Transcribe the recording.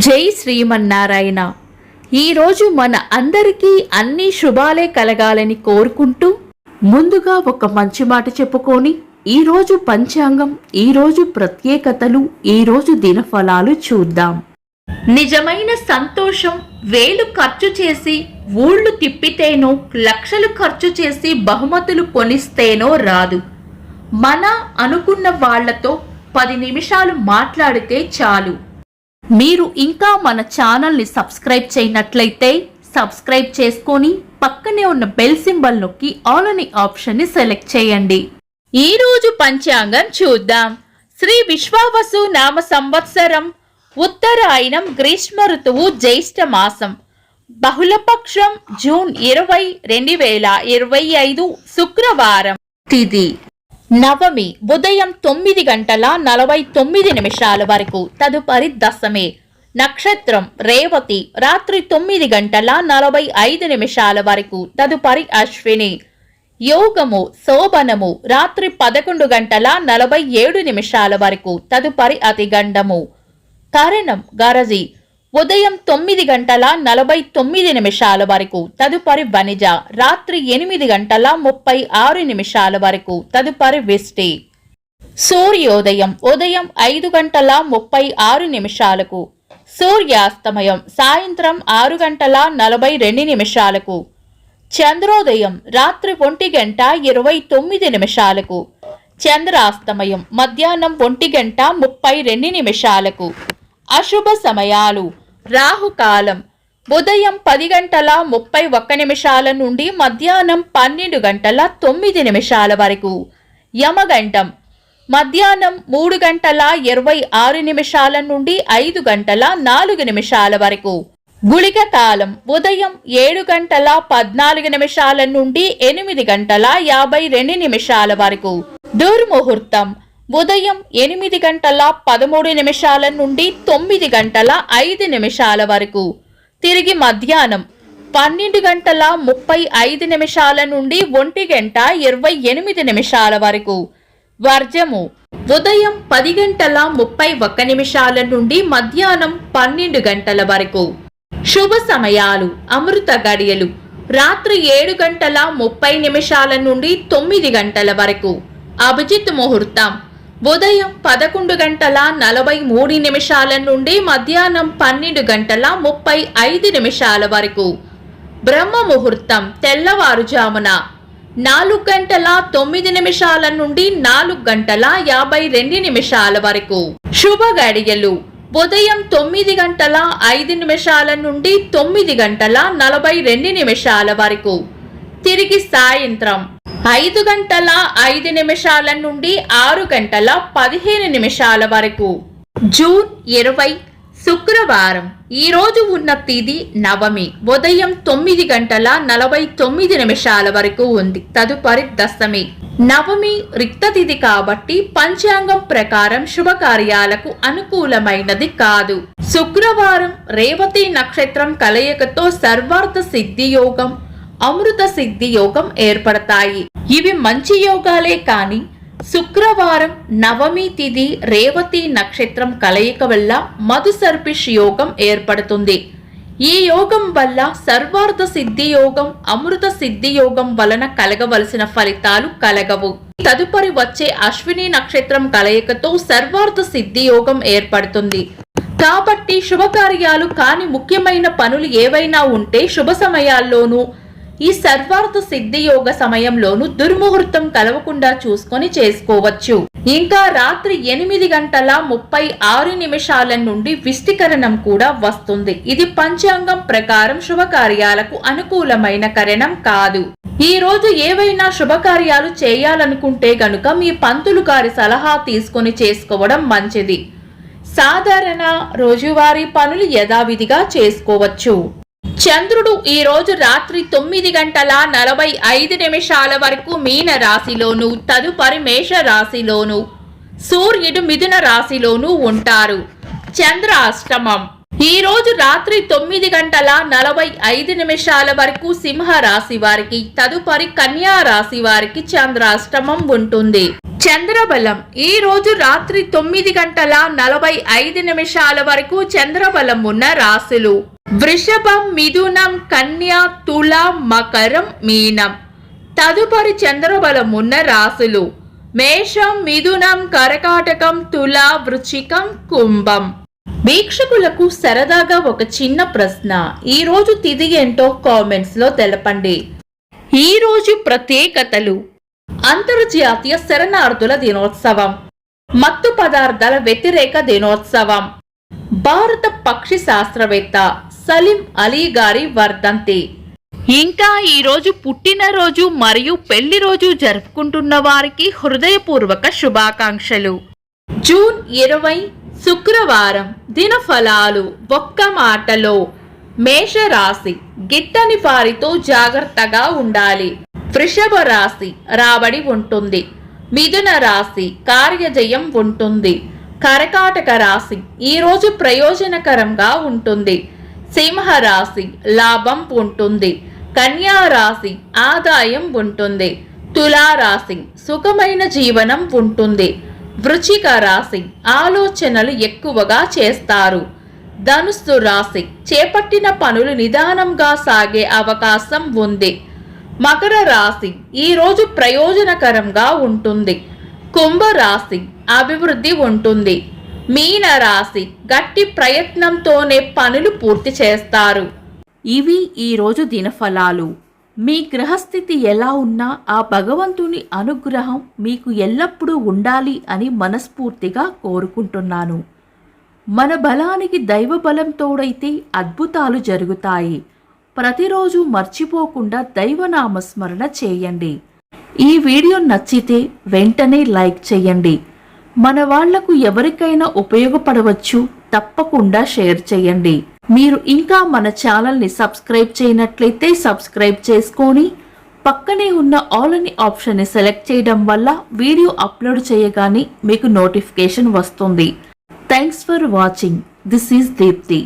జై శ్రీమన్నారాయణ. ఈరోజు మన అందరికీ అన్ని శుభాలే కలగాలని కోరుకుంటూ ముందుగా ఒక మంచి మాట చెప్పుకొని ఈరోజు పంచాంగం, ఈరోజు ప్రత్యేకతలు, ఈరోజు దినఫలాలు చూద్దాం. నిజమైన సంతోషం వేలు ఖర్చు చేసి ఊళ్ళు తిప్పితేనో, లక్షలు ఖర్చు చేసి బహుమతులు కొనిస్తేనో రాదు. మన అనుకున్న వాళ్లతో 10 నిమిషాలు మాట్లాడితే చాలు. మీరు ఇంకా మన ఛానల్ని సబ్స్క్రైబ్ చేయనట్లయితే సబ్స్క్రైబ్ చేసుకొని పక్కనే ఉన్న బెల్ సింబల్ నొక్కి ఆల్ అనే ఆప్షన్ని సెలెక్ట్ చేయండి. ఈరోజు పంచాంగం చూద్దాం. శ్రీ విశ్వావసు నామ సంవత్సరం, ఉత్తరాయణం, గ్రీష్మ ఋతువు, జ్యేష్ఠ మాసం, బహుళపక్షం, జూన్ 20, 2025, శుక్రవారం. తిథి నవమి ఉదయం 9:49 వరకు, తదుపరి దశమి. నక్షత్రం రేవతి రాత్రి 9:45 వరకు, తదుపరి అశ్విని. యోగము శోభనము రాత్రి 11:47 వరకు, తదుపరి అతిగండము. కరణం గరజి ఉదయం 9:49 వరకు, తదుపరి వనిజ రాత్రి 8:36 వరకు, తదుపరి విష్టి. సూర్యోదయం ఉదయం 5:36, సూర్యాస్తమయం సాయంత్రం 6:42, చంద్రోదయం రాత్రి 1:29, చంద్రాస్తమయం మధ్యాహ్నం 1:32. అశుభ సమయాలు: రాహుకాలం ఉదయం 10:31 నుండి మధ్యాహ్నం 12:09 వరకు, యమగండం మధ్యాహ్నం 3:26 నుండి 5:04 వరకు, గుళిక కాలం ఉదయం 7:14 నుండి 8:52 వరకు, దుర్ముహూర్తం ఉదయం 8:13 నుండి 9:05 వరకు, తిరిగి మధ్యాహ్నం 12:35 నుండి 1:28 వరకు, వర్జము ఉదయం 10:31 నుండి మధ్యాహ్నం 12 వరకు. శుభ సమయాలు: అమృత గడియలు రాత్రి 7:30 నుండి 9 వరకు, అభిజిత్ ముహూర్తం ఉదయం 11:43 నుండి మధ్యాహ్నం 12:35 వరకు, బ్రహ్మ ముహూర్తం తెల్లవారుజామున 4:09 నుండి 4:52 వరకు. శుభ గడియలు ఉదయం 9:05 నుండి 9:42 వరకు, తిరిగి సాయంత్రం 5:05 నుండి 6:15 వరకు. జూన్ 20, శుక్రవారం. ఈ రోజు ఉన్న తిథి నవమి ఉదయం 9:49 వరకు ఉంది, తదుపరి దశమి. నవమి రిక్త తిథి కాబట్టి పంచాంగం ప్రకారం శుభకార్యాలకు అనుకూలమైనది కాదు. శుక్రవారం రేవతి నక్షత్రం కలయికతో సర్వార్థ సిద్ధి యోగం, అమృత సిద్ధి యోగం ఏర్పడతాయి. ఇవి మంచి యోగాలే కాని శుక్రవారం నవమి తిథి రేవతి నక్షత్రం కలయిక వల్ల మధుసర్పిష్ యోగం ఏర్పడుతుంది. ఈ యోగం వల్ల సర్వార్థ సిద్ధి యోగం, అమృత సిద్ధి యోగం వలన కలగవలసిన ఫలితాలు కలగవు. తదుపరి వచ్చే అశ్విని నక్షత్రం కలయికతో సర్వార్థ సిద్ధి యోగం ఏర్పడుతుంది. కాబట్టి శుభకార్యాలు కాని ముఖ్యమైన పనులు ఏవైనా ఉంటే శుభ సమయాల్లోనూ ఈ సర్వార్థ సిద్ధి యోగ సమయంలోనూ దుర్ముహూర్తం కలవకుండా చూసుకొని చేసుకోవచ్చు. ఇంకా రాత్రి 8:36 నుండి విష్టికరణం కూడా వస్తుంది. ఇది పంచాంగం ప్రకారం శుభకార్యాలకు అనుకూలమైన కరణం కాదు. ఈ రోజు ఏవైనా శుభకార్యాలు చేయాలనుకుంటే గనుక మీ పంతులు గారి సలహా తీసుకొని చేసుకోవడం మంచిది. సాధారణ రోజువారీ పనులు యథావిధిగా చేసుకోవచ్చు. చంద్రుడు ఈ రోజు రాత్రి 9:45 వరకు మీన రాశిలోను, తదుపరి మేష రాశిలోను, సూర్యుడు మిథున రాశిలోను ఉంటారు. చంద్ర అష్టమం ఈ రోజు రాత్రి 9:45 వరకు సింహ రాశి వారికి, తదుపరి కన్యా రాశి వారికి చంద్రాష్టమం ఉంటుంది. చంద్రబలం ఈ రోజు రాత్రి 9:45 వరకు చంద్రబలం ఉన్న రాశులు వృషభం, మిథునం, కన్య, తుల, మకరం, మీనం. తదుపరి చంద్రబలం ఉన్న రాశులు మేషం, మిథునం, కర్కాటకం, తుల, వృశ్చికం, కుంభం. వీక్షకులకు సరదాగా ఒక చిన్న ప్రశ్న. ఈ రోజు తిథి ఏంటో కామెంట్స్ లో తెలపండి. ఈ రోజు ప్రత్యేకతలు: అంతర్జాతీయ శరణార్థుల దినోత్సవం, మత్తు పదార్థాల వ్యతిరేక దినోత్సవం, భారత పక్షి శాస్త్రవేత్త సలీం అలీ గారి వర్ధంతి. ఇంకా ఈ రోజు పుట్టినరోజు మరియు పెళ్లి రోజు జరుపుకుంటున్న వారికి హృదయపూర్వక శుభాకాంక్షలు. జూన్ 20 శుక్రవారం. దినఫలాలు. ఒక్క మాటలో మేషరాశి గిట్టని వారితో జాగ్రత్తగా ఉండాలి. వృషభ రాశి రాబడి ఉంటుంది. మిథున రాశి కార్యజయం ఉంటుంది. కర్కాటక రాశి ఈ రోజు ప్రయోజనకరంగా ఉంటుంది. సింహ రాశి లాభం ఉంటుంది. కన్యా రాశి ఆదాయం ఉంటుంది. తులా రాశి సుఖమైన జీవనం ఉంటుంది. వృశ్చిక రాశి ఆలోచనలు ఎక్కువగా చేస్తారు. ధనుస్సు రాశి చేపట్టిన పనులు నిదానంగా సాగే అవకాశం ఉంది. మకర రాశి ఈ రోజు ప్రయోజనకరంగా ఉంటుంది. కుంభ రాశి అభివృద్ధి ఉంటుంది. మీన రాశి గట్టి ప్రయత్నంతోనే పనులు పూర్తి చేస్తారు. ఇవి ఈరోజు దినఫలాలు. మీ గ్రహస్థితి ఎలా ఉన్నా ఆ భగవంతుని అనుగ్రహం మీకు ఎల్లప్పుడూ ఉండాలి అని మనస్ఫూర్తిగా కోరుకుంటున్నాను. మన బలానికి దైవ బలం తోడైతే అద్భుతాలు జరుగుతాయి. ప్రతిరోజు మర్చిపోకుండా దైవనామస్మరణ చేయండి. ఈ వీడియో నచ్చితే వెంటనే లైక్ చేయండి. మన వాళ్లకు ఎవరికైనా ఉపయోగపడవచ్చు. తప్పకుండా షేర్ చేయండి. మీరు ఇంకా మన ఛానల్ని సబ్స్క్రైబ్ చేయనట్లయితే సబ్స్క్రైబ్ చేసుకొని పక్కనే ఉన్న ఆల్ అని ఆప్షన్ని సెలెక్ట్ చేయడం వల్ల వీడియో అప్లోడ్ చేయగానే మీకు నోటిఫికేషన్ వస్తుంది. Thanks for watching. This is Deepti.